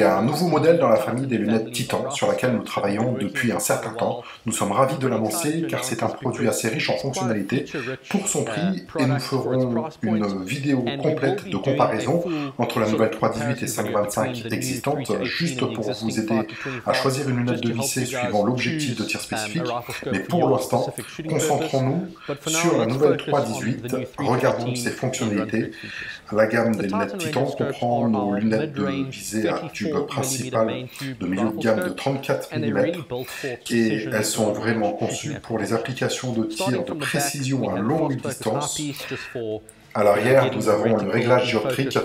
a un nouveau modèle dans la famille des lunettes Titan sur laquelle nous travaillons depuis un certain temps. Nous sommes ravis de l'annoncer car c'est un produit assez riche en fonctionnalités pour son prix et nous ferons une vidéo complète de comparaison entre la nouvelle 3.18 et 5.25 existante juste pour vous aider à choisir une lunette de vissée suivant l'objectif de tir spécifique. Mais pour l'instant, concentrons-nous sur la nouvelle 3.18, regardons ses fonctionnalités. La gamme des lunettes Titan comprend nos lunettes de visée à tube principal de milieu de gamme de 34 mm et elles sont vraiment conçues pour les applications de tir de précision à longue distance. À l'arrière, nous avons le réglage dioptrique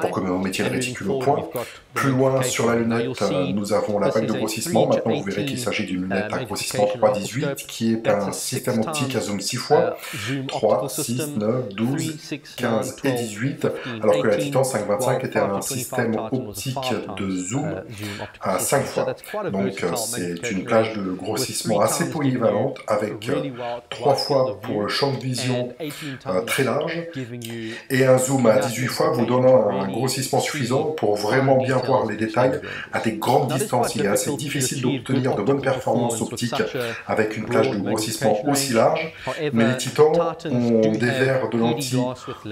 pour que vous mettiez le réticule au point. Plus loin sur la lunette, nous avons la bague de grossissement. Maintenant, vous verrez qu'il s'agit d'une lunette à grossissement 3.18 qui est un système optique à zoom 6 fois, 3, 6, 9, 12, 15 et 18, alors que la Titan 5.25 était un système optique de zoom à 5 fois. Donc, c'est une plage de grossissement assez polyvalente avec 3 fois pour le champ de vision très large et un zoom à 18 fois vous donnant un grossissement suffisant pour vraiment bien voir les détails à des grandes distances. Il est assez difficile d'obtenir de bonnes performances optiques avec une plage de grossissement aussi large, mais les Titans ont des verres de lentilles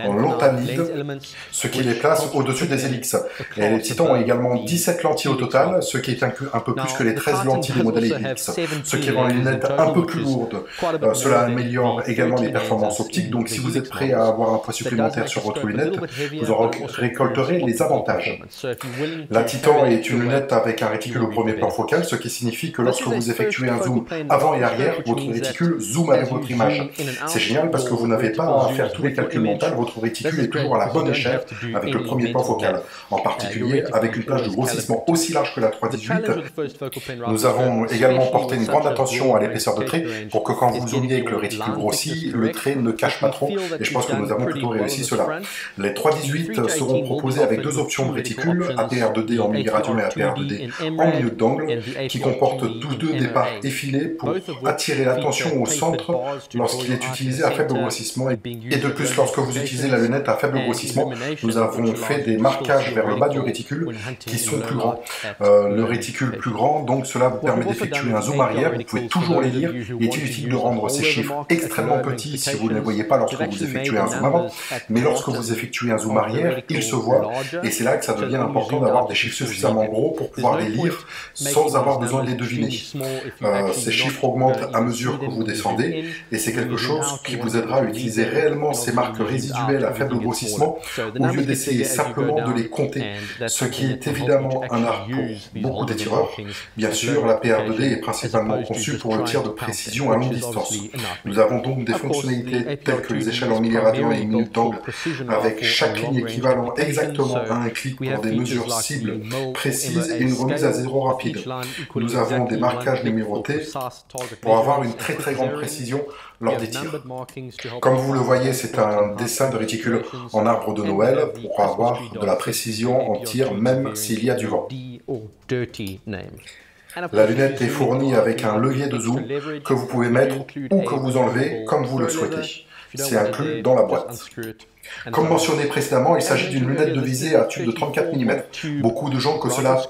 en lontanide, ce qui les place au-dessus des hélixes. Et les Titans ont également 17 lentilles au total, ce qui est un peu plus que les 13 lentilles des modèles Helix, ce qui rend les lunettes un peu plus lourdes. Cela améliore également les performances optiques, donc si vous êtes prêt à avoir un poids supplémentaire sur votre lunette, vous en récolterez les avantages. La Titan est une lunette avec un réticule au premier plan focal, ce qui signifie que lorsque vous effectuez un zoom avant et arrière, votre réticule zoome avec votre image. C'est génial parce que vous n'avez pas à faire tous les calculs mentaux, votre réticule est toujours à la bonne échelle avec le premier plan focal. En particulier, avec une plage de grossissement aussi large que la 3.18, nous avons également porté une grande attention à l'épaisseur de trait pour que quand vous zoomiez et que le réticule grossit, le trait ne cache pas trop, et je pense que nous avons plutôt réussi cela. Les 3.18 seront proposés avec deux options de réticule, APR2D en mi-radion et APR2D en minute d'angle, qui comportent tous deux des barres effilées pour attirer l'attention au centre lorsqu'il est utilisé à faible grossissement. Et de plus, lorsque vous utilisez la lunette à faible grossissement, nous avons fait des marquages vers le bas du réticule qui sont plus grands. Le réticule plus grand, donc cela vous permet d'effectuer un zoom arrière, vous pouvez toujours les lire. Il est inutile de rendre ces chiffres extrêmement petits si vous ne les voyez pas lorsque vous effectuez un zoom avant, mais lorsque vous effectuez un zoom arrière, ils se voient, et c'est là que ça devient important d'avoir des chiffres suffisamment gros pour pouvoir les lire sans avoir besoin de les deviner. Ces chiffres augmentent à mesure que vous descendez, et c'est quelque chose qui vous aidera à utiliser réellement ces marques résiduelles à faible grossissement, au lieu d'essayer simplement de les compter, ce qui est évidemment un art pour beaucoup de tireurs. Bien sûr, la PR2D est principalement conçue pour le tir de précision à longue distance. Nous avons donc des fonctionnalités telles que les échelles en milliradians et minutes d'angle, avec chaque ligne équivalent exactement à un clic pour des mesures cibles précises et une remise à zéro rapide. Nous avons des marquages numérotés pour avoir une très grande précision lors des tirs. Comme vous le voyez, c'est un dessin de réticule en arbre de Noël pour avoir de la précision en tir même s'il y a du vent. La lunette est fournie avec un levier de zoom que vous pouvez mettre ou que vous enlevez comme vous le souhaitez. C'est inclus dans la boîte. Comme mentionné précédemment, il s'agit d'une lunette de visée à tube de 34 mm. Beaucoup de gens que cela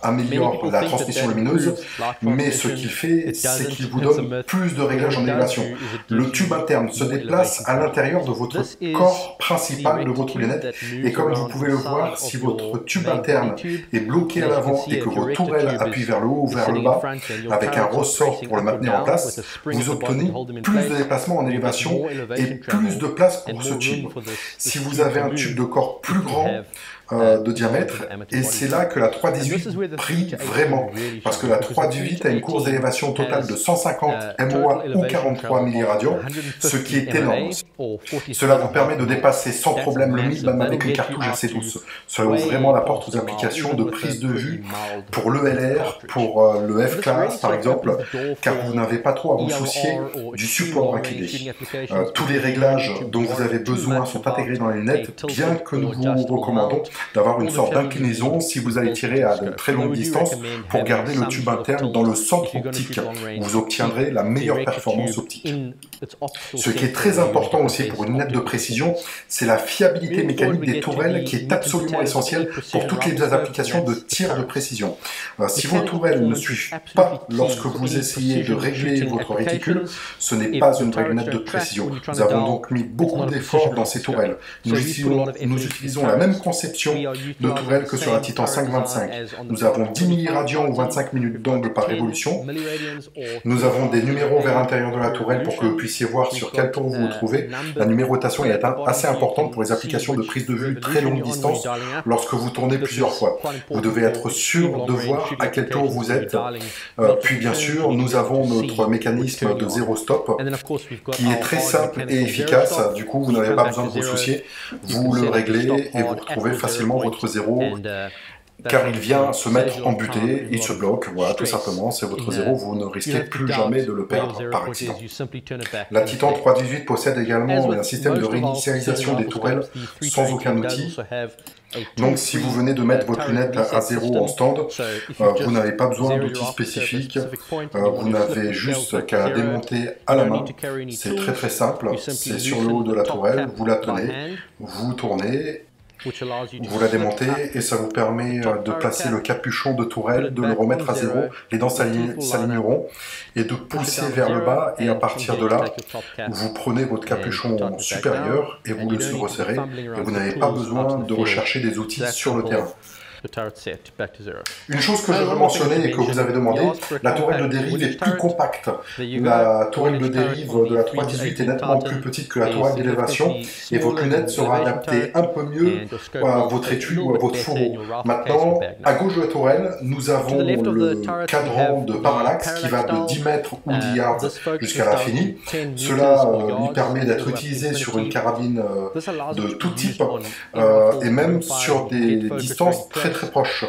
améliore la transmission lumineuse, mais ce qu'il fait, c'est qu'il vous donne plus de réglages en élévation. Le tube interne se déplace à l'intérieur de votre corps principal de votre lunette, et comme vous pouvez le voir, si votre tube interne est bloqué à l'avant et que vos tourelles appuient vers le haut ou vers le bas, avec un ressort pour le maintenir en place, vous obtenez plus de déplacement en élévation et plus de place pour ce tube. Si vous avez un tube de corps plus grand de diamètre, et c'est là que la 3.18 brille vraiment, parce que la 3.18 a une course d'élévation totale de 150 MOA ou 43 milliradians, ce qui est énorme. Cela vous permet de dépasser sans problème le 1000 même avec une cartouche assez douce. Cela ouvre vraiment la porte aux applications de prise de vue pour l'ELR, pour le F-Class par exemple, car vous n'avez pas trop à vous soucier du support incliné. Tous les réglages dont vous avez besoin sont intégrés dans les lunettes, bien que nous vous recommandons d'avoir une sorte d'inclinaison si vous allez tirer à de très longue distance pour garder le tube interne dans le centre optique, où vous obtiendrez la meilleure performance optique. Ce qui est très important aussi pour une lunette de précision, c'est la fiabilité mécanique des tourelles qui est absolument essentielle pour toutes les applications de tir de précision. Si vos tourelles ne suivent pas lorsque vous essayez de régler votre réticule, ce n'est pas une vraie lunette de précision. Nous avons donc mis beaucoup d'efforts dans ces tourelles. Nous utilisons la même conception de tourelle que sur la Titan 525. Nous avons 10 milliradians ou 25 minutes d'angle par révolution. Nous avons des numéros vers l'intérieur de la tourelle pour que vous puissiez voir sur quel tour vous vous trouvez. La numérotation est assez importante pour les applications de prise de vue très longue distance lorsque vous tournez plusieurs fois. Vous devez être sûr de voir à quel tour vous êtes. Puis bien sûr, nous avons notre mécanisme de zéro stop qui est très simple et efficace. Du coup, vous n'avez pas besoin de vous soucier. Vous le réglez et vous retrouvez facilement votre zéro, car il vient se mettre en butée, il se bloque, voilà, tout simplement, c'est votre zéro, vous ne risquez plus jamais de le perdre par accident. La Titan 318 possède également un système de réinitialisation des tourelles sans aucun outil. Donc si vous venez de mettre votre lunette à zéro en stand, vous n'avez pas besoin d'outils spécifiques, vous n'avez juste qu'à la démonter à la main, c'est très simple, c'est sur le haut de la tourelle, vous la tenez, vous tournez, vous la démontez et ça vous permet de placer le capuchon de tourelle, de le remettre à zéro, les dents s'aligneront et de pousser vers le bas, et à partir de là, vous prenez votre capuchon supérieur et vous le resserrez, et vous n'avez pas besoin de rechercher des outils sur le terrain. Une chose que je veux mentionner et que vous avez demandé, la tourelle de dérive est plus compacte. La tourelle de dérive de la 318 est nettement plus petite que la tourelle d'élévation et votre lunette sera adaptée un peu mieux à votre étui ou à votre fourreau. Maintenant, à gauche de la tourelle, nous avons le cadran de parallaxe qui va de 10 mètres ou 10 yards jusqu'à l'infini. Cela lui permet d'être utilisé sur une carabine de tout type et même sur des distances très proche,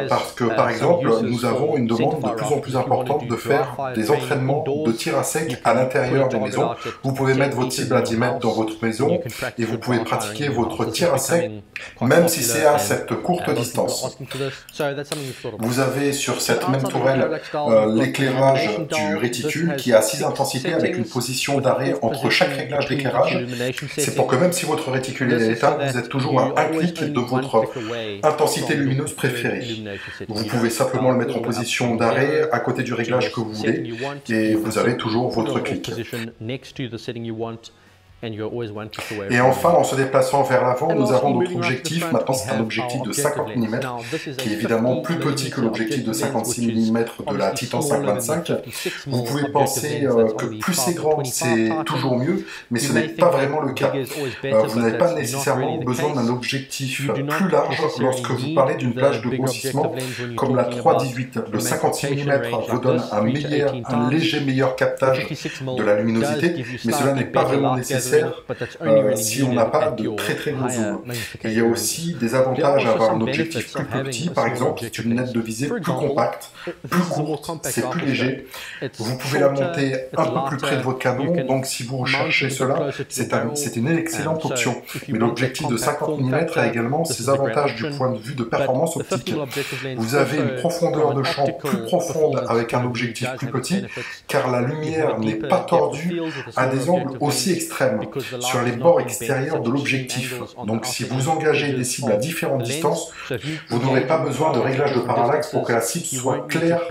parce que par exemple nous avons une demande de plus en plus importante de faire des entraînements de tir à sec à l'intérieur des maisons. Vous pouvez mettre votre cible à 10 mètres dans votre maison et vous pouvez pratiquer votre tir à sec même si c'est à cette courte distance. Vous avez sur cette même tourelle l'éclairage du réticule qui a 6 intensités avec une position d'arrêt entre chaque réglage d'éclairage. C'est pour que même si votre réticule est éteint, vous êtes toujours à un clic de votre intensité lumineuse préférée. Vous pouvez simplement le mettre en position d'arrêt à côté du réglage que vous voulez et vous avez toujours votre clic. Et enfin, en se déplaçant vers l'avant, nous avons notre objectif. Maintenant, c'est un objectif de 50 mm, qui est évidemment plus petit que l'objectif de 56 mm de la Titan 525. Vous pouvez penser que plus c'est grand, c'est toujours mieux, mais ce n'est pas vraiment le cas. Vous n'avez pas nécessairement besoin d'un objectif plus large lorsque vous parlez d'une plage de grossissement comme la 318. Le 56 mm vous donne un léger meilleur captage de la luminosité, mais cela n'est pas vraiment nécessaire si on n'a pas de très gros zoom. Il y a aussi des avantages à avoir un objectif plus petit, par exemple, c'est une lunette de visée plus compacte, plus courte, c'est plus léger. Vous pouvez la monter un peu plus près de votre canon, donc si vous recherchez cela, c'est une excellente option. Mais l'objectif de 50 mm a également ses avantages du point de vue de performance optique. Vous avez une profondeur de champ plus profonde avec un objectif plus petit, car la lumière n'est pas tordue à des angles aussi extrêmes sur les bords extérieurs de l'objectif. Donc si vous engagez des cibles à différentes distances, vous n'aurez pas besoin de réglage de parallaxe pour que la cible soit claire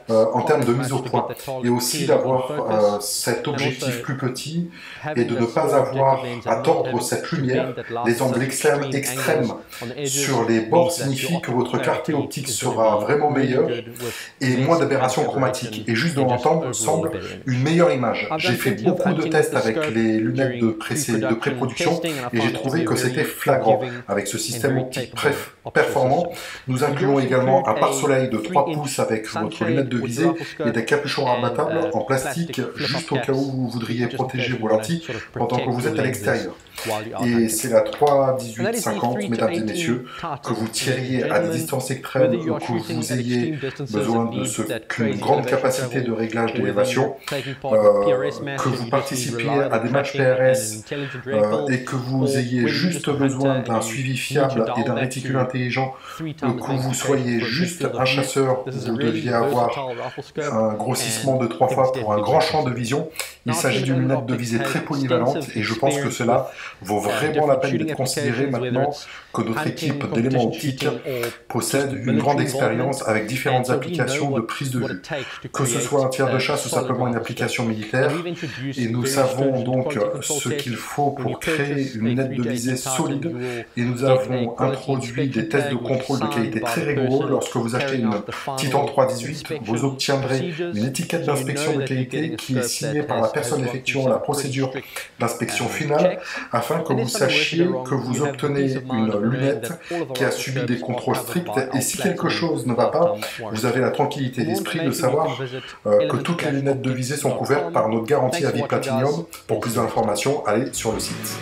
en termes de mise au point. Et aussi d'avoir cet objectif plus petit et de ne pas avoir à tordre cette lumière. Les angles externes extrêmes sur les bords signifient que votre clarté optique sera vraiment meilleure et moins d'aberrations chromatiques. Et juste dans l'ensemble, semble une meilleure image. J'ai fait beaucoup de tests avec les lunettes de pré-production et j'ai trouvé que c'était flagrant. Avec ce système optique performant, nous incluons également un pare-soleil de 3 pouces avec votre lunette de visée et des capuchons rabattables en plastique juste au cas où vous voudriez protéger vos lentilles pendant que vous êtes à l'extérieur. Et c'est la 3-18-50, mesdames et messieurs, que vous tiriez à des distances extrêmes ou que vous ayez besoin qu'une grande capacité de réglage d'élévation, que vous participiez à des matchs PRS et que vous ayez juste besoin d'un suivi fiable et d'un réticule intelligent, que vous soyez juste un chasseur, vous deviez avoir un grossissement de 3 fois pour un grand champ de vision. Il s'agit d'une lunette de visée très polyvalente et je pense que cela vaut vraiment la peine d'être considéré maintenant que notre équipe d'éléments optiques possède une grande expérience avec différentes applications de prise de vue, que ce soit un tir de chasse ou simplement une application militaire. Et nous savons donc ce qu'il faut pour créer une lunette de visée solide et nous avons introduit des tests de contrôle de qualité très rigoureux. Lorsque vous achetez une Titan 318, vous obtiendrez une étiquette d'inspection de qualité qui est signée par la personne effectuant la procédure d'inspection finale afin que vous sachiez que vous obtenez une lunette qui a subi des contrôles stricts et si quelque chose ne va pas, vous avez la tranquillité d'esprit de savoir que toutes les lunettes de visée sont couvertes par notre garantie à vie Platinum. Pour plus d'informations, allez sur le site.